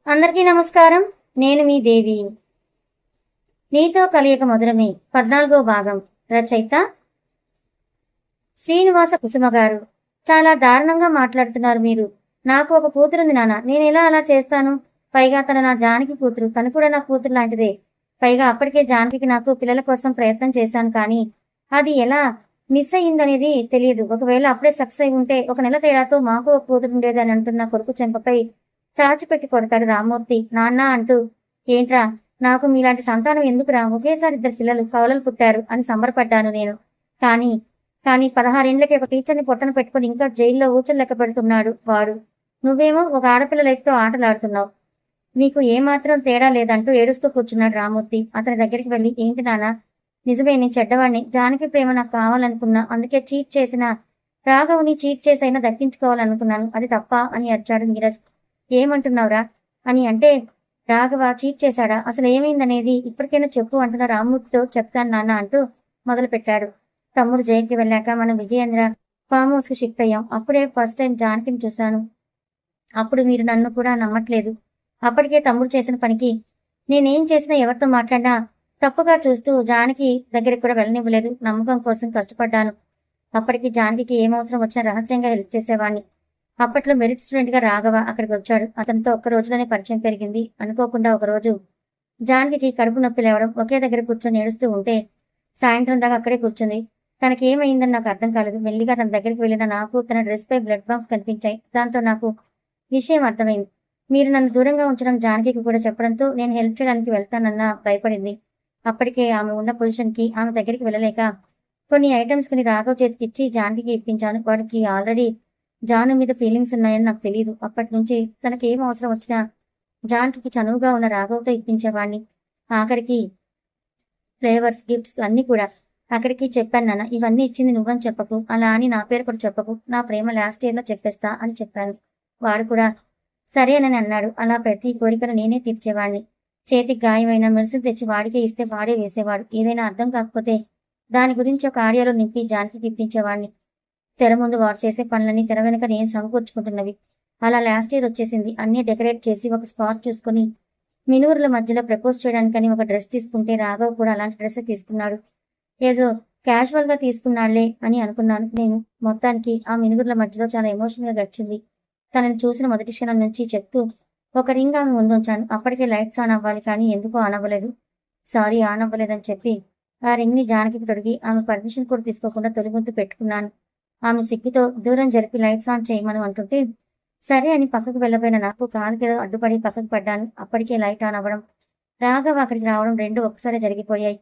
అందరికీ నమస్కారం. నేను మీ దేవి. నీతో కలియక మధురమే 14వ భాగం. రచయిత శ్రీనివాస కుసుమ గారు. చాలా దారుణంగా మాట్లాడుతున్నారు మీరు. నాకు ఒక కూతురుంది నాన్న. నేనెలా అలా చేస్తాను? పైగా తను నా జానకి కూతురు. తను కూడా నా కూతురు లాంటిదే. పైగా అప్పటికే జానకి నాకు పిల్లల కోసం ప్రయత్నం చేశాను, కానీ అది ఎలా మిస్ అయ్యిందనేది తెలియదు. ఒకవేళ అప్పుడే సక్సెస్ అయి ఉంటే 1 నెల తేడాతో మాకు ఒక కూతురు ఉండేది అని అంటున్న కొడుకు చెంపపై చాచిపెట్టి కొడతాడు రామ్మూర్తి. నాన్న అంటూ, ఏంట్రా, నాకు మీలాంటి సంతానం ఎందుకురా? ఒకేసారి 2 పిల్లలు కవలలు పుట్టారు అని సంబరపడ్డాను నేను. కానీ కానీ 16 ఏళ్లకి ఒక టీచర్ని పొట్టన పెట్టుకుని ఇంకా జైల్లో ఊచలు లెక్క పెడుతున్నాడు వాడు. నువ్వేమో ఒక ఆడపిల్ల లైఫ్తో ఆటలాడుతున్నావు. నీకు ఏమాత్రం తేడా లేదంటూ ఏడుస్తూ కూర్చున్నాడు రామ్మూర్తి. అతని దగ్గరికి వెళ్ళి, ఏంటి నాన్న, నిజమే నేను చెడ్డవాణ్ణి. జానకి ప్రేమ నాకు కావాలనుకున్నా. అందుకే చీట్ చేసిన రాఘవుని చీట్ చేసైనా దక్కించుకోవాలనుకున్నాను. అది తప్ప అని అరిచాడు నీరజ్. ఏమంటున్నావురా అని అంటే, రాఘవ చీట్ చేశాడా, అసలు ఏమైందనేది ఇప్పటికైనా చెప్పు అంటున్న రామ్మూర్తితో చెప్తాను నాన్న అంటూ మొదలుపెట్టాడు. తమ్ముడు జైలుకి వెళ్ళాక మనం విజయేంద్ర ఫామ్ హౌస్కి షిఫ్ట్ అయ్యాం. అప్పుడే ఫస్ట్ టైం జానకిని చూశాను. అప్పుడు మీరు నన్ను కూడా నమ్మట్లేదు. అప్పటికే తమ్ముడు చేసిన పనికి నేనేం చేసినా, ఎవరితో మాట్లాడినా తప్పుగా చూస్తూ జానకి దగ్గరికి కూడా వెళ్ళనివ్వలేదు. నమ్మకం కోసం కష్టపడ్డాను. అప్పటికి జానకి ఏం అవసరం వచ్చినా రహస్యంగా హెల్ప్ చేసేవాడిని. అప్పట్లో మెరిట్ స్టూడెంట్ గా రాఘవ అక్కడికి వచ్చాడు. అతనితో ఒక్క రోజులోనే పరిచయం పెరిగింది. అనుకోకుండా ఒకరోజు జానకి కడుపు నొప్పి లేవడం, ఒకే దగ్గర కూర్చొని ఏడుస్తూ ఉంటే సాయంత్రం దాకా అక్కడే కూర్చుంది. తనకేమైందని నాకు అర్థం కాలేదు. మెల్లిగా తన దగ్గరికి వెళ్ళిన నాకు తన డ్రెస్ పై బ్లడ్ మార్క్స్ కనిపించాయి. దాంతో నాకు విషయం అర్థమైంది. మీరు నన్ను దూరంగా ఉంచడం జానకి కూడా చెప్పడంతో నేను హెల్ప్ చేయడానికి వెళ్తానన్న భయపడింది. అప్పటికే ఆమె ఉన్న పొజిషన్కి ఆమె దగ్గరికి వెళ్ళలేక కొన్ని ఐటమ్స్ కొని రాఘవ్ చేతికి ఇచ్చి జానకి ఇప్పించాను. వాడికి ఆల్రెడీ జాను మీద ఫీలింగ్స్ ఉన్నాయని నాకు తెలియదు. అప్పటి నుంచి తనకి ఏం అవసరం వచ్చినా జానకి చనువుగా ఉన్న రాఘవ్తో ఇప్పించేవాడిని. ఆఖరికి ఫ్లేవర్స్, గిఫ్ట్స్ అన్నీ కూడా. అక్కడికి చెప్పాను నాన్న, ఇవన్నీ ఇచ్చింది నువ్వని చెప్పకు, అలా అని నా పేరు కూడా చెప్పకు, నా ప్రేమ లాస్ట్ ఇయర్లో చెప్పేస్తా అని చెప్పాను. వాడు కూడా సరేనని అన్నాడు. అలా ప్రతి కోరికను నేనే తీర్చేవాడిని. చేతికి గాయమైన మెడిసిన్ తెచ్చి వాడికే ఇస్తే వాడే వేసేవాడు. ఏదైనా అర్థం కాకపోతే దాని గురించి ఒక ఆడియోలో నింపి జానకి ఇప్పించేవాడిని. తెర ముందు వాడు చేసే పనులన్నీ తెర వెనుక నేను సమకూర్చుకుంటున్నవి. అలా లాస్ట్ ఇయర్ వచ్చేసింది. అన్నీ డెకరేట్ చేసి ఒక స్పాట్ చూసుకుని మినుగురుల మధ్యలో ప్రపోజ్ చేయడానికని ఒక డ్రెస్ తీసుకుంటే రాఘవ్ కూడా అలాంటి డ్రెస్ తీసుకున్నాడు. ఏదో క్యాజువల్ గా తీసుకున్నాడులే అని అనుకున్నాను నేను. మొత్తానికి ఆ మినుగురుల మధ్యలో చాలా ఎమోషనల్ గా గడిచింది. తనని చూసిన మొదటి క్షణం నుంచి చెప్తూ ఒక రింగ్ ఆమె ముందుంచాను. అప్పటికే లైట్స్ ఆన్ అవ్వాలి, కానీ ఎందుకో ఆన్ అవ్వలేదు. సారీ, ఆన్ అవ్వలేదని చెప్పి ఆ రింగ్ ని జానకి తొడిగి ఆమె పర్మిషన్ కూడా తీసుకోకుండా తొలిముద్దు పెట్టుకున్నాను. ఆమె సిగ్గుతో దూరం జరిపి లైట్స్ ఆన్ చేయమని అంటుంటే సరే అని పక్కకు వెళ్ళబోయిన నాకు కాలుకేదో అడ్డుపడి పక్కకు పడ్డాను. అప్పటికే లైట్ ఆన్ అవ్వడం, రాఘవ అక్కడికి రావడం రెండూ ఒకసారి జరిగిపోయాయి.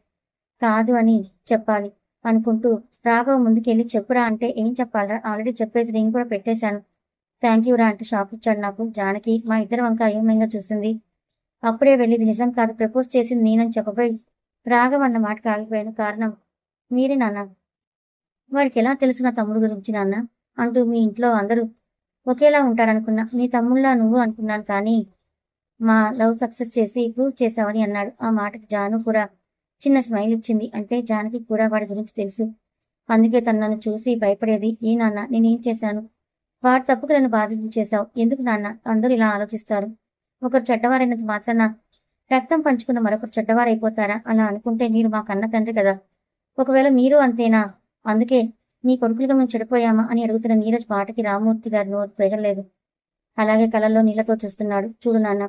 కాదు అని చెప్పాలి అనుకుంటూ రాఘవ ముందుకెళ్ళి చెప్పురా అంటే, ఏం చెప్పాలరా, ఆల్రెడీ చెప్పేసి రింగ్ కూడా పెట్టేశాను. థ్యాంక్ యూ రా అంటూ షాక్ ఇచ్చాడు నాకు. జానకి మా ఇద్దరి వంక అయోమయంగా చూసింది. అప్పుడే వెళ్ళి ఇది నిజం కాదు, ప్రపోజ్ చేసింది నేనని చెప్పబోయి రాఘవ అన్న మాటకు ఆగిపోయాను. కారణం మీరే నాన్న. వాడికి ఎలా తెలుసు నా తమ్ముడు గురించి నాన్న అంటూ, మీ ఇంట్లో అందరూ ఒకేలా ఉంటారనుకున్నా, నీ తమ్ముళ్ళ నువ్వు అనుకున్నాను, కానీ మా లవ్ సక్సెస్ చేసి ప్రూవ్ చేశావని అన్నాడు. ఆ మాటకి జాను కూడా చిన్న స్మైల్ ఇచ్చింది. అంటే జానకి కూడా వాడి గురించి తెలుసు. అందుకే తను నన్ను చూసి భయపడేది. ఏ నాన్న, నేనేం చేశాను? వాడి తప్పుకు నన్ను బాధితులు చేశావు. ఎందుకు నాన్న అందరూ ఇలా ఆలోచిస్తారు? ఒకరు చెడ్డవారైనంత మాత్రాన రక్తం పంచుకున్న మరొకరు చెడ్డవారైపోతారా? అలా అనుకుంటే మీరు మా కన్న తండ్రి కదా. ఒకవేళ మీరు అంతేనా? అందుకే నీ కొడుకులుగా మేము చెడిపోయామా అని అడుగుతున్న నీరజ్ మాటకి రామ్మూర్తి గారు నోరు పెగలేదు. అలాగే కళ్ళల్లో నీళ్లతో చూస్తున్నాడు. చూడు నాన్న,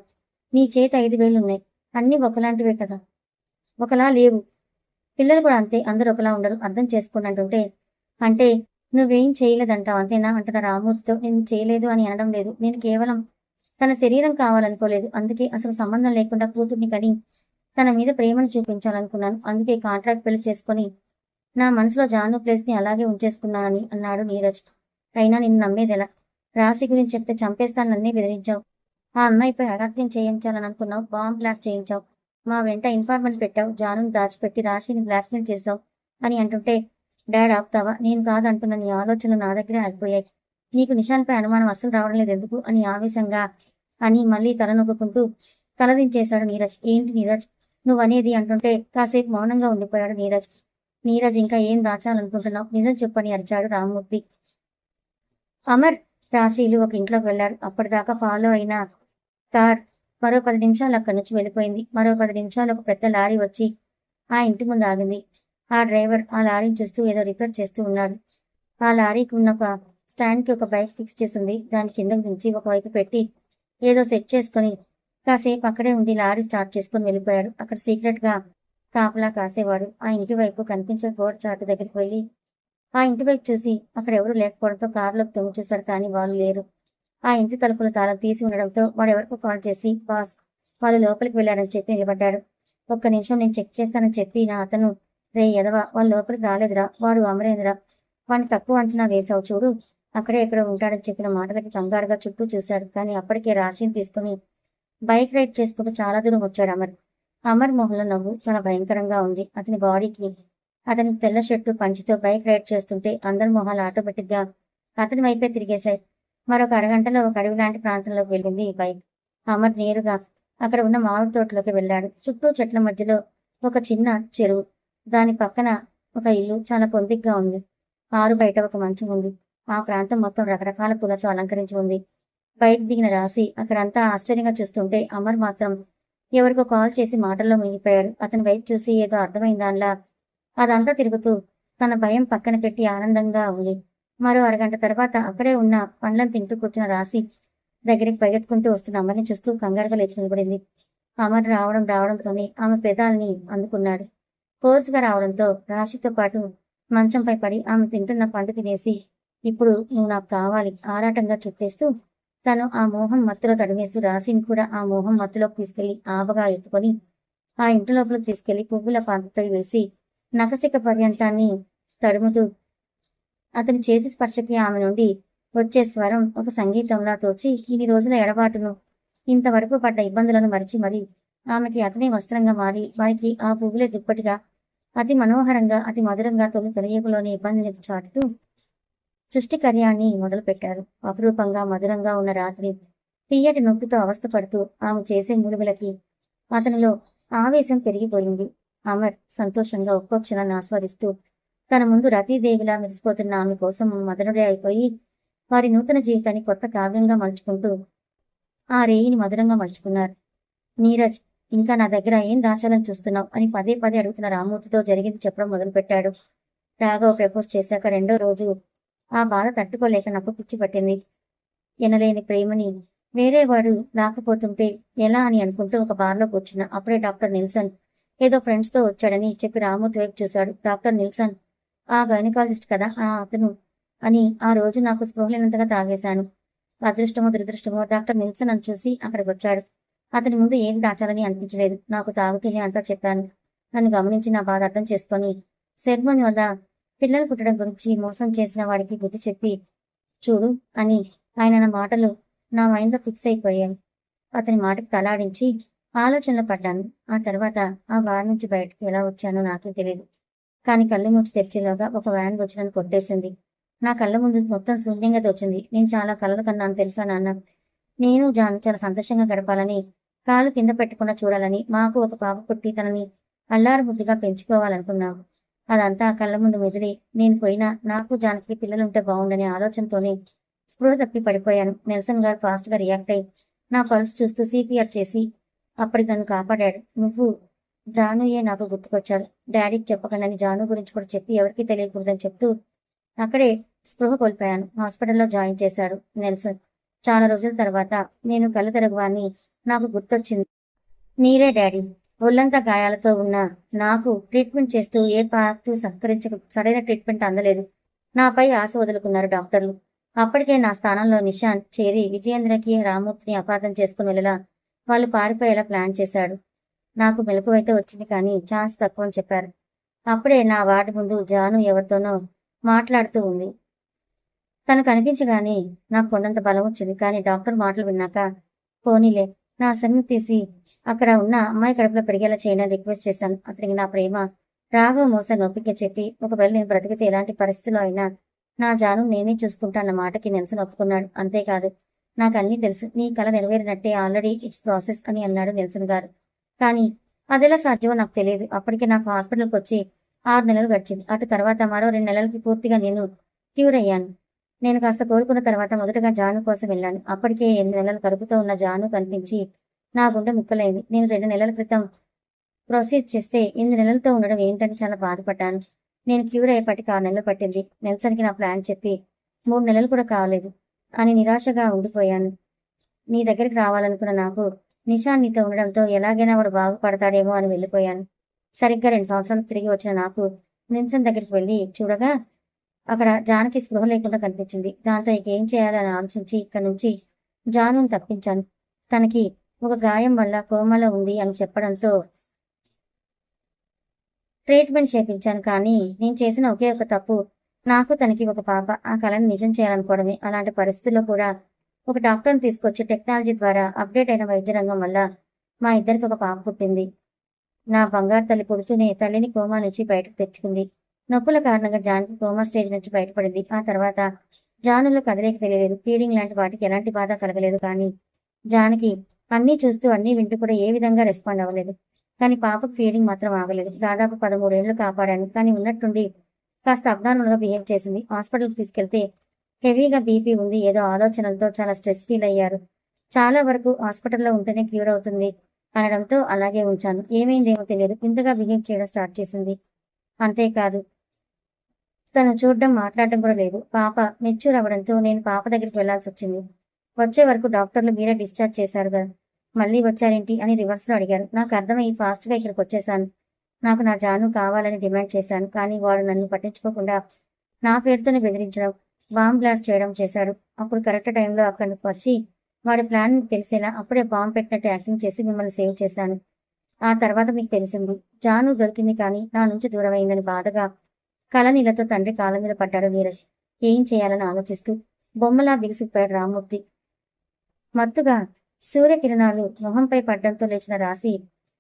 నీ చేత 5 వేలు ఉన్నాయి. అన్నీ ఒకలాంటివే కదా, ఒకలా లేవు. పిల్లలు కూడా అంతే, అందరూ ఒకలా ఉండరు, అర్థం చేసుకోండి అంటుంటే, అంటే నువ్వేం చేయలేదంటావు అంతేనా అంటున్న రామ్మూర్తితో, నేను చేయలేదు అని అనడం లేదు. నేను కేవలం తన శరీరం కావాలనుకోలేదు. అందుకే అసలు సంబంధం లేకుండా కూతుర్ని కని తన మీద ప్రేమను చూపించాలనుకున్నాను. అందుకే కాంట్రాక్ట్ పెళ్లి చేసుకొని నా మనసులో జాను ప్లేస్ని అలాగే ఉంచేసుకున్నానని అన్నాడు నీరజ్. అయినా నిన్ను నమ్మేదెలా? రాశి గురించి చెప్తే చంపేస్తాను, నన్నే బెదిరించావు. ఆ అమ్మాయిపై అగాత్యం చేయించాలని అనుకున్నావు, బాంబ్ బ్లాస్ట్ చేయించావు. మా వెంట ఇన్ఫార్మెంట్ పెట్టావు, జానును దాచిపెట్టి రాశిని బ్లాక్మెయిల్ చేశావు అని అంటుంటే, డాడ్ ఆపుతావా? నేను కాదంటున్న నీ ఆలోచనలు నా దగ్గరే ఆగిపోయాయి. నీకు నిషాన్పై అనుమానం అస్సలు రావడం లేదు ఎందుకు అని ఆవేశంగా అని మళ్ళీ తలనొక్కుంటూ తలదించేశాడు నీరజ్. ఏంటి నీరజ్ నువ్వనేది అంటుంటే కాసేపు మౌనంగా ఉండిపోయాడు నీరజ్. నీరజ్ ఇంకా ఏం దాచాలనుకుంటున్నావు? నిజం చెప్పని అరిచాడు రామ్మూర్తి. అమర్, రాశీలు ఒక ఇంట్లోకి వెళ్లారు. అప్పటిదాకా ఫాలో అయిన కార్ మరో 10 నిమిషాలు అక్కడి నుంచి వెళ్ళిపోయింది. మరో 10 నిమిషాలు ఒక పెద్ద లారీ వచ్చి ఆ ఇంటి ముందు ఆగింది. ఆ డ్రైవర్ ఆ లారీని చూస్తూ ఏదో రిపేర్ చేస్తూ ఉన్నాడు. ఆ లారీకి ఉన్న ఒక స్టాండ్‌కి ఒక బైక్ ఫిక్స్ చేసుంది. దాన్ని కిందకు దించి ఒకవైపు పెట్టి ఏదో సెట్ చేసుకొని కాసేపు అక్కడే ఉండి లారీ స్టార్ట్ చేసుకొని వెళ్ళిపోయాడు. అక్కడ సీక్రెట్‌గా కాపలా కాసేవాడు ఆ ఇంటి వైపు కనిపించే గోడ చాటు దగ్గరికి వెళ్ళి ఆ ఇంటి వైపు చూసి అక్కడ ఎవరూ లేకపోవడంతో కారులోకి తొంగి చూశాడు. కానీ వాళ్ళు లేరు. ఆ ఇంటి తలుపులు తాళం తీసి ఉండడంతో వాడెవరికో కాల్ చేసి బాస్ వాళ్ళు లోపలికి వెళ్ళారని చెప్పి నిలబడ్డాడు. ఒక్క నిమిషం నేను చెక్ చేస్తానని చెప్పి నా అతను రే ఎదవా వాళ్ళు లోపలికి రాలేదురా, వాడు అమరేంద్ర, వాడిని తక్కువ అంచనా వేశావు చూడు, అక్కడే ఎక్కడ ఉంటాడని చెప్పిన మాటలకి కంగారుగా చుట్టూ చూశాడు. కానీ అప్పటికే రాశిని తీసుకుని బైక్ రైడ్ చేసుకుంటూ చాలా దూరం వచ్చాడు అమర్. అమర్ మొహంలో నవ్వు చాలా భయంకరంగా ఉంది. అతని బాడీకి అతని తెల్ల షర్టు పంచితో బైక్ రైడ్ చేస్తుంటే అందరి మొహాలు ఆటోమేటిక్గా అతని వైపే తిరిగేశాయి. మరొక అరగంటలో ఒక అడవి లాంటి ప్రాంతంలోకి వెళ్ళింది ఈ బైక్. అమర్ నేరుగా అక్కడ ఉన్న మామిడి తోటలోకి వెళ్ళాడు. చుట్టూ చెట్ల మధ్యలో ఒక చిన్న చెరువు, దాని పక్కన ఒక ఇల్లు చాలా పొందిగ్గా ఉంది. ఆరు బయట ఒక మంచం ఉంది. ఆ ప్రాంతం మొత్తం రకరకాల పూలతో అలంకరించి ఉంది. బైక్ దిగిన రాసి అక్కడంతా ఆశ్చర్యంగా చూస్తుంటే అమర్ మాత్రం ఎవరికో కాల్ చేసి మాటల్లో మునిగిపోయాడు. అతని వైపు చూసి ఏదో అర్థమైన దానిలా అదంతా తిరుగుతూ తన భయం పక్కన పెట్టి ఆనందంగా ఉంది. మరో అరగంట తర్వాత అక్కడే ఉన్న పండ్లను తింటూ కూర్చున్న రాసి దగ్గరికి పరిగెత్తుకుంటూ వస్తున్న అమర్ని చూస్తూ కంగారుగా లేచి నిలబడింది. అమర్ రావడంతోనే ఆమె పెదాల్ని అందుకున్నాడు. ఫోర్స్గా రావడంతో రాశితో పాటు మంచంపై పడి ఆమె తింటున్న పండు తినేసి ఇప్పుడు నువ్వు నాకు కావాలి ఆరాటంగా చుట్టేస్తూ తను ఆ మోహం మత్తులో తడిమేస్తూ రాశిని కూడా ఆ మోహం మత్తులోకి తీసుకెళ్లి ఆవగా ఎత్తుకొని ఆ ఇంటి లోపలికి తీసుకెళ్లి పువ్వుల పాన్పుపై వేసి నఖశిఖ పర్యంతాన్ని తడుముతూ అతని చేతి స్పర్శకి ఆమె నుండి వచ్చే స్వరం ఒక సంగీతంలా తోచి ఇన్ని రోజుల ఎడబాటును ఇంతవరకు పడ్డ ఇబ్బందులను మరిచి మరి ఆమెకి అతనే వస్త్రంగా మారి వారికి ఆ పువ్వులే దుప్పటిగా అతి మనోహరంగా అతి మధురంగా తొలి తెలియకులోని ఇబ్బందిని చాటుతూ సృష్టి కార్యాన్ని మొదలుపెట్టారు. అపురూపంగా మధురంగా ఉన్న రాత్రి తీయటి నొప్పితో అవస్థపడుతూ ఆమె చేసే మూలుగులకి అతనిలో ఆవేశం పెరిగిపోయింది. అమర్ సంతోషంగా ఒక్కో క్షణాన్ని ఆస్వాదిస్తూ తన ముందు రతీదేవిలా మెరిసిపోతున్న ఆమె కోసం మదనుడే అయిపోయి వారి నూతన జీవితాన్ని కొత్త కావ్యంగా మలుచుకుంటూ ఆ రేయిని మధురంగా మలుచుకున్నారు. నీరజ్, ఇంకా నా దగ్గర ఏం దాచాలని చూస్తున్నావు అని పదే పదే అడుగుతున్న రామూర్తితో జరిగింది చెప్పడం మొదలుపెట్టాడు. రాఘవ్ ప్రపోజ్ చేశాక రెండో రోజు ఆ బాధ తట్టుకోలేక నాకు పిచ్చి పట్టింది. ఎనలేని ప్రేమని వేరేవాడు రాకపోతుంటే ఎలా అని అనుకుంటూ ఒక బార్లో కూర్చున్నా. అప్పుడే డాక్టర్ నిల్సన్ ఏదో ఫ్రెండ్స్తో వచ్చాడని చెప్పి రామూర్తి వైపు చూశాడు. డాక్టర్ నిల్సన్ ఆ గైనకాలజిస్ట్ కదా అతను అని ఆ రోజు నాకు స్పృహలేనంతగా తాగేశాను. అదృష్టమో దురదృష్టమో డాక్టర్ నిల్సన్ అని చూసి అక్కడికి వచ్చాడు. అతని ముందు ఏది దాచాలని అనిపించలేదు. నాకు తాగుతూనే అంతా చెప్పాను. నన్ను గమనించి నా బాధ అర్థం చేసుకొని సెర్మన్ వల్ల పిల్లలు పుట్టడం గురించి మోసం చేసిన వాడికి బుద్ధి చెప్పి చూడు అని ఆయన నా మాటలు నా మైండ్లో ఫిక్స్ అయిపోయాయి. అతని మాటకు తలాడించి ఆలోచనలో పడ్డాను. ఆ తర్వాత ఆ బార్ నుంచి బయటకు ఎలా వచ్చానో నాకే తెలియదు. కానీ కళ్ళు మూసి తెరిచేలోగా ఒక వ్యాన్ వచ్చి నన్ను కొట్టేసింది. నా కళ్ళ ముందు మొత్తం శూన్యంగా తోచింది. నేను చాలా కలలు కన్నాను తెలుసా నాన్న. నేను జాను చాలా సంతోషంగా గడపాలని, కాలు కింద పెట్టకుండా చూడాలని, మాకు ఒక పాప పుట్టి తనని అల్లారు ముద్దుగా పెంచుకోవాలనుకున్నావు. అదంతా కళ్ళ ముందు మెదిలి నేను పోయినా నాకు జానకి పిల్లలుంటే బాగుండనే ఆలోచనతోనే స్పృహ తప్పి పడిపోయాను. నెల్సన్ గారు ఫాస్ట్గా రియాక్ట్ అయ్యి నా పల్స్ చూస్తూ సిపిఆర్ చేసి అప్పటికి నన్ను కాపాడాడు. నువ్వు జానుయే నాకు గుర్తుకొచ్చాడు. డాడీకి చెప్పకండి జాను గురించి కూడా చెప్పి ఎవరికీ తెలియకూడదని చెప్తూ అక్కడే స్పృహ కోల్పోయాను. హాస్పిటల్లో జాయిన్ చేశాడు నెల్సన్. చాలా రోజుల తర్వాత నేను కళ్ళు తెరగవాన్ని నాకు గుర్తొచ్చింది. మీరే డాడీ. ఒళ్ళంతా గాయాలతో ఉన్న నాకు ట్రీట్మెంట్ చేస్తూ ఏ పార్టీ సహకరించక సరైన ట్రీట్మెంట్ అందలేదు. నాపై ఆశ వదులుకున్నారు డాక్టర్లు. అప్పటికే నా స్థానంలో నిశాంత్ చేరి విజయేంద్రకి రామూర్తిని అపార్థం చేసుకుని వెళ్ళలా వాళ్ళు పారిపోయేలా ప్లాన్ చేశాడు. నాకు మెలకువైతే వచ్చింది కానీ ఛాన్స్ తక్కువ అని చెప్పారు. అప్పుడే నా వార్డు ముందు జాను ఎవరితోనో మాట్లాడుతూ ఉంది. తను కనిపించగానే నాకు కొండంత బలం వచ్చింది. కానీ డాక్టర్ మాటలు విన్నాక పోనీలే నా సన్ని తీసి అక్కడ ఉన్న అమ్మాయి కడుపులో పెరిగేలా చేయడానికి రిక్వెస్ట్ చేశాను. అతనికి నా ప్రేమ రాఘవ మోసాన్ని నొప్పిక చెప్పి ఒకవేళ నేను బ్రతికితే ఎలాంటి పరిస్థితుల్లో అయినా నా జాను నేనే చూసుకుంటాన్న మాటకి నెల్సన్ ఒప్పుకున్నాడు. అంతేకాదు నాకు అన్నీ తెలుసు, నీ కళ నెరవేరినట్టే ఆల్రెడీ ఇట్స్ ప్రాసెస్ అని అన్నాడు నెల్సన్ గారు. కానీ అదెలా సాధ్యమో నాకు తెలియదు. అప్పటికే నాకు హాస్పిటల్కి వచ్చి 6 నెలలు గడిచింది. అటు తర్వాత మరో 2 నెలలకి పూర్తిగా నేను క్యూర్ అయ్యాను. నేను కాస్త కోలుకున్న తర్వాత మొదటగా జాను కోసం వెళ్ళాను. అప్పటికే 8 నెలలు కడుపుతో ఉన్న జాను కనిపించి నా గుండె ముక్కలైంది. నేను 2 నెలల క్రితం ప్రొసీడ్ చేస్తే 8 నెలలతో ఉండడం ఏంటని చాలా బాధపడ్డాను. నేను క్యూర్ అయ్యేపటికి 6 నెలలు పట్టింది. నెల్సన్‌కి నా ప్లాన్ చెప్పి 3 నెలలు కూడా కాలేదు అని నిరాశగా ఉండిపోయాను. నీ దగ్గరికి రావాలనుకున్న నాకు నిషాన్ నీతో ఉండడంతో ఎలాగైనా వాడు బాగుపడతాడేమో అని వెళ్ళిపోయాను. సరిగ్గా 2 సంవత్సరాలకు తిరిగి వచ్చిన నాకు నిల్సన్ దగ్గరికి వెళ్ళి చూడగా అక్కడ జానకి స్పృహ లేకుండా కనిపించింది. దాంతో ఇక ఏం చేయాలని ఆలోచించి ఇక్కడి నుంచి జానుని తప్పించాను. తనకి ఒక గాయం వల్ల కోమాలో ఉంది అని చెప్పడంతో ట్రీట్మెంట్ చేపించాను. కానీ నేను చేసిన ఒకే ఒక తప్పు నాకు తనకి ఒక పాప. ఆ కళని నిజం చేయాలనుకోవడమే. అలాంటి పరిస్థితుల్లో కూడా ఒక డాక్టర్ని తీసుకొచ్చి టెక్నాలజీ ద్వారా అప్డేట్ అయిన వైద్య రంగం వల్ల మా ఇద్దరికి ఒక పాప పుట్టింది. నా బంగారు తల్లి పుడుతూనే తల్లిని కోమా నుంచి బయటకు తెచ్చుకుంది. నొప్పుల కారణంగా జాన్కి కోమా స్టేజ్ నుంచి బయటపడింది. ఆ తర్వాత జానులో కదలిక తెలియలేదు. ఫీడింగ్ లాంటి వాటికి ఎలాంటి బాధ కలగలేదు. కానీ జానకి అన్నీ చూస్తూ అన్నీ వింటూ కూడా ఏ విధంగా రెస్పాండ్ అవ్వలేదు. కానీ పాపకు ఫీడింగ్ మాత్రం ఆగలేదు. దాదాపు 13 ఏళ్లు కాపాడాను. కానీ ఉన్నట్టుండి కాస్త అబ్నార్మల్గా బిహేవ్ చేసింది. హాస్పిటల్కి తీసుకెళ్తే హెవీగా బీపీ ఉంది, ఏదో ఆలోచనలతో చాలా స్ట్రెస్ ఫీల్ అయ్యారు. చాలా వరకు హాస్పిటల్లో ఉంటేనే క్యూర్ అవుతుంది అనడంతో అలాగే ఉంచాను. ఏమైందేమో తెలియదు, ఇంతగా బిహేవ్ చేయడం స్టార్ట్ చేసింది. అంతేకాదు తను చూడడం మాట్లాడడం కూడా లేదు. పాప మెచ్యూర్ అవ్వడంతో నేను పాప దగ్గరికి వెళ్లాల్సి వచ్చింది. వచ్చే వరకు డాక్టర్లు మీరే డిశ్చార్జ్ చేశారు కదా, మళ్ళీ వచ్చారేంటి అని రివర్స్లో అడిగారు. నాకు అర్థమయ్యి ఫాస్ట్గా ఇక్కడికి వచ్చేసాను. నాకు నా జాను కావాలని డిమాండ్ చేశాను. కానీ వాడు నన్ను పట్టించుకోకుండా నా పేరుతోనే బెదిరించడం, బాంబ్ బ్లాస్ట్ చేయడం చేశాడు. అప్పుడు కరెక్ట్ టైంలో అక్కడికి వచ్చి వాడి ప్లాన్ తెలిసేలా అప్పుడే బాంబ్ పెట్టినట్టు యాక్టింగ్ చేసి మిమ్మల్ని సేవ్ చేశాను. ఆ తర్వాత మీకు తెలిసింది, జాను దొరికింది కానీ నా నుంచి దూరమైందని బాధగా కళనీళ్లతో తండ్రి కాళ్ళ మీద పడ్డాడు నీరజ్. ఏం చేయాలని ఆలోచిస్తూ బొమ్మలా బిగిసిపోయాడు రామ్మూర్తి. మత్తుగా సూర్యకిరణాలు మొహంపై పడ్డంతో లేచిన రాశి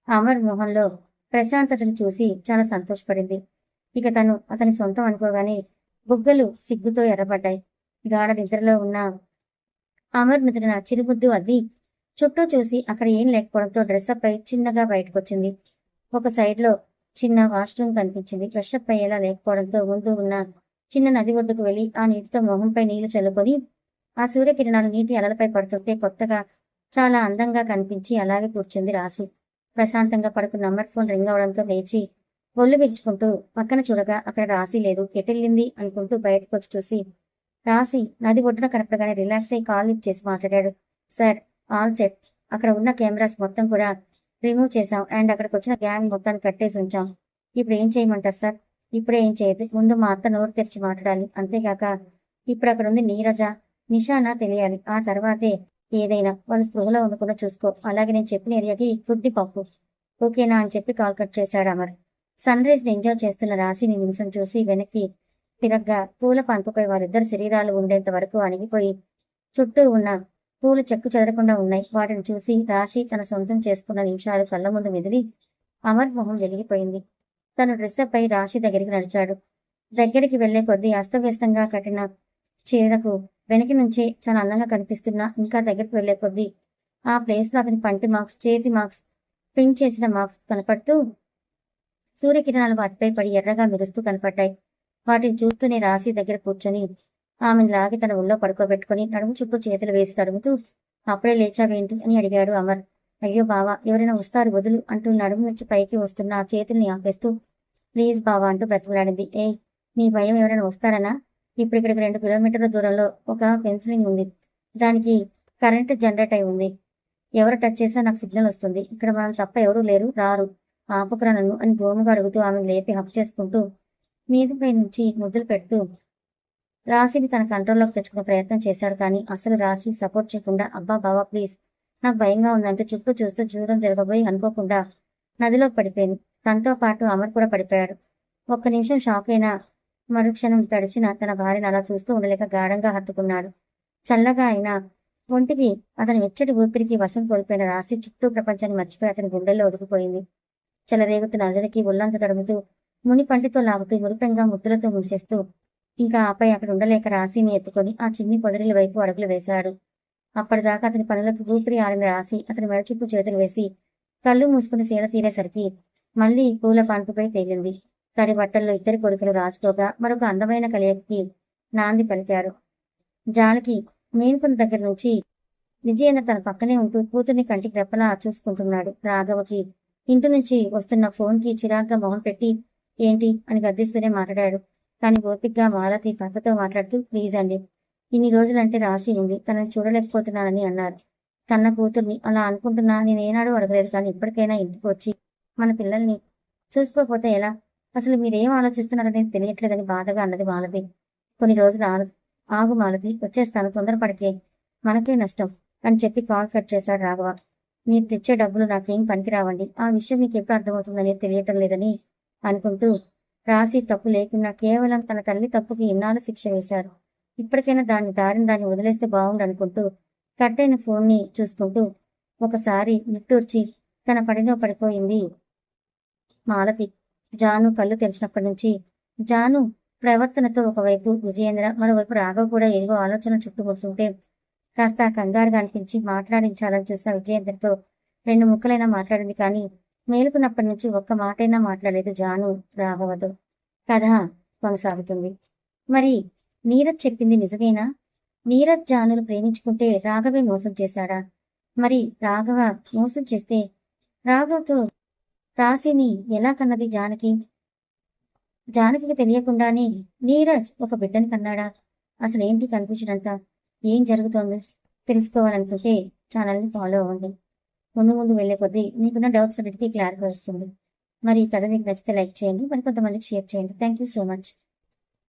అమర్ మొహంలో ప్రశాంతతను చూసి చాలా సంతోషపడింది. ఇక తను అతని సొంతం అనుకోగానే బుగ్గలు సిగ్గుతో ఎర్రబడ్డాయి. గాఢ నిద్రలో ఉన్న అమర్ నుదుటిన చిరుబుద్దు అద్ది చుట్టూ చూసి అక్కడ ఏం లేకపోవడంతో డ్రెస్అప్ అయి చిన్నగా బయటకొచ్చింది. ఒక సైడ్లో చిన్న వాష్రూమ్ కనిపించింది. ఫ్రెషప్ అయ్యేలా లేకపోవడంతో ముందు ఉన్న చిన్న నది ఒడ్డుకు వెళ్లి ఆ నీటితో మొహంపై నీళ్లు చల్లుకొని ఆ సూర్యకిరణాలు నీటి అలలపై పడుతుంటే కొత్తగా చాలా అందంగా కనిపించి అలాగే కూర్చుంది రాశి. ప్రశాంతంగా పడుకున్న అమర్ ఫోన్ రింగ్ అవడంతో లేచి ఒళ్ళు విరుచుకుంటూ పక్కన చూడగా అక్కడ రాశి లేదు. ఎటెళ్ళింది అనుకుంటూ బయటకు వచ్చి చూసి రాశి నది ఒడ్డున కనపడగానే రిలాక్స్ అయ్యి కాల్ లిఫ్ట్ చేసి మాట్లాడాడు. Sir, all set. అక్కడ ఉన్న కెమెరాస్ మొత్తం కూడా రిమూవ్ చేశాం అండ్ అక్కడికి వచ్చిన గ్యాంగ్ మొత్తాన్ని కట్టేసి ఉంచాం. ఇప్పుడు ఏం చేయమంటారు సార్? ఇప్పుడే ఏం చేయదు. ముందు మా అత్త నోరు తెరిచి మాట్లాడాలి. అంతేగాక ఇప్పుడు అక్కడ ఉంది నీరజ, నిషానా తెలియాలి. ఆ తర్వాతే ఏదైనా. వాళ్ళు స్పృహలో ఉండకుండా చూసుకో. అలాగే నేను చెప్పిన ఏరియాకి ఫుడ్ పంపు. ఓకేనా అని చెప్పి కాల్ కట్ చేశాడు అమర్. సన్ రైజ్ ని ఎంజాయ్ చేస్తున్న రాశిని నిమిషం చూసి వెనక్కి తిరగ్గా పూల పంపుపై వారిద్దరు శరీరాలు ఉండేంత వరకు అణిగిపోయి చుట్టూ ఉన్న పూలు చెక్కు చెదరకుండా ఉన్నాయి. వాటిని చూసి రాశి తన సొంతం చేసుకున్న నిమిషాలు కళ్ళ ముందు మెదిలి అమర్ మొహం వెలిగిపోయింది. తను డ్రెస్అప్ అయి రాశి దగ్గరికి నడిచాడు. దగ్గరికి వెళ్లే కొద్దీ అస్తవ్యస్తంగా కట్టిన చీరకు వెనక నుంచే చాలా అందంగా కనిపిస్తున్నా ఇంకా దగ్గరికి వెళ్లే కొద్దీ ఆ ప్లేస్లో అతని పంటి మార్క్స్, చేతి మార్క్స్, పిన్ చేసిన మార్క్స్ కనపడుతూ సూర్యకిరణాలు వాటిపై పడి ఎర్రగా మెరుస్తూ కనపడ్డాయి. వాటిని చూస్తూనే రాశి దగ్గర కూర్చొని ఆమెను లాగి తన ఒళ్ళో పడుకోబెట్టుకుని నడుము చుట్టూ చేతులు వేసి తడుముతూ అప్పుడే లేచావేంటి అని అడిగాడు అమర్. అయ్యో బావా, ఎవరైనా వస్తారు వదులు అంటూ నడుము నుంచి పైకి వస్తున్న ఆ చేతుల్ని ఆపేస్తూ ప్లీజ్ బావా అంటూ బ్రతిమలాడింది. నీ భయం ఎవరైనా వస్తారనా? ఇప్పుడు ఇక్కడికి 2 కిలోమీటర్ల దూరంలో ఒక ఫెన్సింగ్ ఉంది. దానికి కరెంట్ జనరేట్ అయి ఉంది. ఎవరు టచ్ చేసినా నాకు సిగ్నల్ వస్తుంది. ఇక్కడ మనం తప్ప ఎవరూ లేరు, రారు. ఆపుకురా నన్ను అని గోముగా అడుగుతూ ఆమెను లేపి హక్ చేసుకుంటూ మీదపై నుంచి ముద్దులు పెడుతూ రాశిని తన కంట్రోల్లోకి తెచ్చుకునే ప్రయత్నం చేశాడు. కానీ అసలు రాశి సపోర్ట్ చేయకుండా అబ్బా బావా ప్లీజ్, నాకు భయంగా ఉందంటే చుట్టూ చూస్తూ దూరం జరగబోయి అనుకోకుండా నదిలోకి పడిపోయింది. తనతో పాటు అమర్ కూడా పడిపోయాడు. ఒక్క నిమిషం షాక్ అయినా మరుక్షణం తడిచిన తన భార్యను అలా చూస్తూ ఉండలేక గాఢంగా హత్తుకున్నాడు. చల్లగా అయినా ఒంటికి అతని వెచ్చటి ఊపిరికి వశం కోల్పోయిన రాశి చుట్టూ ప్రపంచాన్ని మర్చిపోయి అతని గుండెల్లో ఒదుకుపోయింది. చెలరేగుతున్న అర్జునికి ఒళ్ళంత తడుముతూ ముని పంటితో లాగుతూ మురిపెంగా ముద్దులతో ముంచేస్తూ ఇంకా ఆపై అక్కడ ఉండలేక రాశిని ఎత్తుకొని ఆ చిన్ని పొదరిల వైపు అడుగులు వేశాడు. అప్పటిదాకా అతని పనులకు ఊపిరి ఆడిన రాశి అతని మెడ చుట్టూ చేతులు వేసి కళ్ళు మూసుకుని సేద తీరేసరికి మళ్లీ పూల పాన్పుపై తేలింది. తడి బట్టల్లో ఇద్దరి కొడుకులు రాజుకోగా మరొక అందమైన కలయికకి నాంది పలికారు. జానకి మేనుకున్న దగ్గర నుంచి విజయేంద్ర తన పక్కనే ఉంటూ కూతుర్ని కంటికి రెప్పలా చూసుకుంటున్నాడు. రాఘవకి ఇంటి నుంచి వస్తున్న ఫోన్కి చిరాగ్గా మొహం పెట్టి ఏంటి అని గద్దిస్తూనే మాట్లాడాడు. కానీ ఓపిగ్గా మాలతి భర్తతో మాట్లాడుతూ ప్లీజ్ అండి, ఇన్ని రోజులంటే రాశి ఉంది, తనని చూడలేకపోతున్నానని అన్నారు. కన్న కూతుర్ని అలా అనుకుంటున్నా నేనేనాడూ అడగలేదు, కానీ ఇప్పటికైనా ఇంటికి వచ్చి మన పిల్లల్ని చూసుకోకపోతే ఎలా? అసలు మీరేం ఆలోచిస్తున్నారనేది తెలియట్లేదని బాధగా అన్నది మాలతి. కొన్ని రోజులు ఆగు మాలతి, వచ్చేస్తాను, తొందరపడికే, మనకే నష్టం అని చెప్పి కాల్ కట్ చేశాడు రాఘవ. మీరు తెచ్చే డబ్బులు నాకేం పనికిరావండి, ఆ విషయం మీకు ఎప్పుడు అర్థమవుతుందనేది తెలియటం లేదని అనుకుంటూ రాశి తప్పు లేకున్నా కేవలం తన తల్లి తప్పుకి ఇన్నాళ్ళు శిక్ష వేశారు. ఇప్పటికైనా దారిని వదిలేస్తే బాగుండనుకుంటూ కట్ అయిన ఫోన్ని చూసుకుంటూ ఒకసారి నిట్టూర్చి తన పడిలో పడిపోయింది మాలతి. జాను కళ్ళు తెరిచినప్పటి నుంచి జాను ప్రవర్తనతో ఒకవైపు విజయేంద్ర, మరోవైపు రాఘవ్ కూడా ఏవో ఆలోచన చుట్టుముడుతుంటే కాస్త కంగారుగా అనిపించి మాట్లాడించాలని చూసిన విజయేంద్రతో 2 ముక్కలైనా మాట్లాడింది, కానీ మేలుకున్నప్పటి నుంచి ఒక్క మాటైనా మాట్లాడలేదు జాను రాఘవతో. కథ కొనసాగుతుంది. మరి నీరజ్ చెప్పింది నిజమేనా? నీరజ్ జానును ప్రేమించుకుంటే రాఘవే మోసం చేశాడా? మరి రాఘవ మోసం చేస్తే రాఘవ్తో రాశిని ఎలా కన్నది జానకి? జానకి తెలియకుండానే నీరజ్ ఒక బిడ్డని కన్నాడా? అసలేంటి కన్ఫ్యూజన్ అంతా? ఏం జరుగుతోంది తెలుసుకోవాలనుకుంటే ఛానల్ని ఫాలో అవ్వండి. ముందు వెళ్లే కొద్దీ మీకున్న డౌట్స్ అన్నిటికీ క్లారిఫై వస్తుంది. మరి ఈ కథ మీకు నచ్చితే లైక్ చేయండి, మరి కొంతమందికి షేర్ చేయండి. Thank you so much.